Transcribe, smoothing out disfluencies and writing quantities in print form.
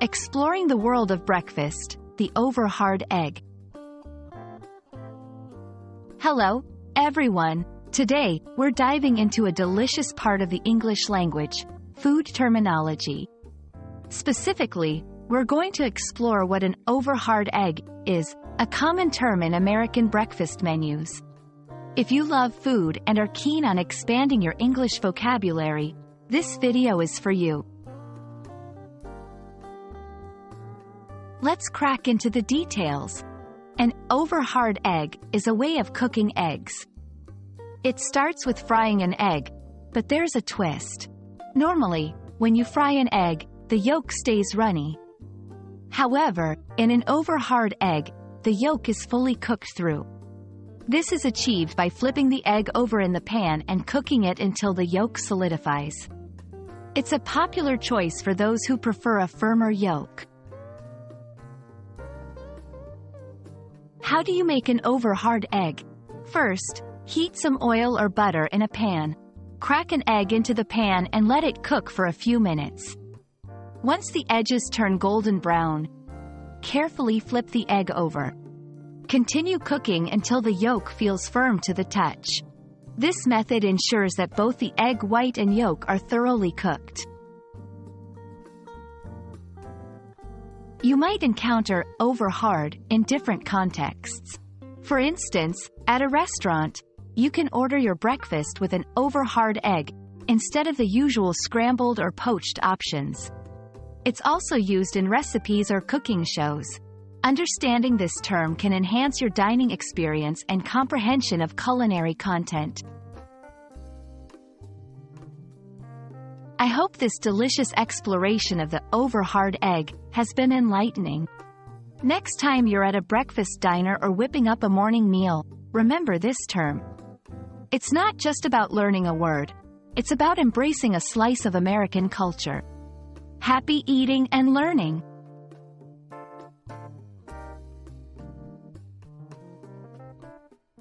Exploring the world of breakfast, the over-hard egg. Hello, everyone. Today, we're diving into a delicious part of the English language, food terminology. Specifically, we're going to explore what an over-hard egg is, a common term in American breakfast menus. If you love food and are keen on expanding your English vocabulary, this video is for you. Let's crack into the details. An over-hard egg is a way of cooking eggs. It starts with frying an egg, but there's a twist. Normally, when you fry an egg, the yolk stays runny. However, in an over-hard egg, the yolk is fully cooked through. This is achieved by flipping the egg over in the pan and cooking it until the yolk solidifies. It's a popular choice for those who prefer a firmer yolk. How do you make an over-hard egg? First, heat some oil or butter in a pan. Crack an egg into the pan and let it cook for a few minutes. Once the edges turn golden brown, carefully flip the egg over. Continue cooking until the yolk feels firm to the touch. This method ensures that both the egg white and yolk are thoroughly cooked. You might encounter over-hard in different contexts. For instance, at a restaurant, you can order your breakfast with an over-hard egg instead of the usual scrambled or poached options. It's also used in recipes or cooking shows. Understanding this term can enhance your dining experience and comprehension of culinary content. I hope this delicious exploration of the over-hard egg has been enlightening. Next time you're at a breakfast diner or whipping up a morning meal, remember this term. It's not just about learning a word. It's about embracing a slice of American culture. Happy eating and learning!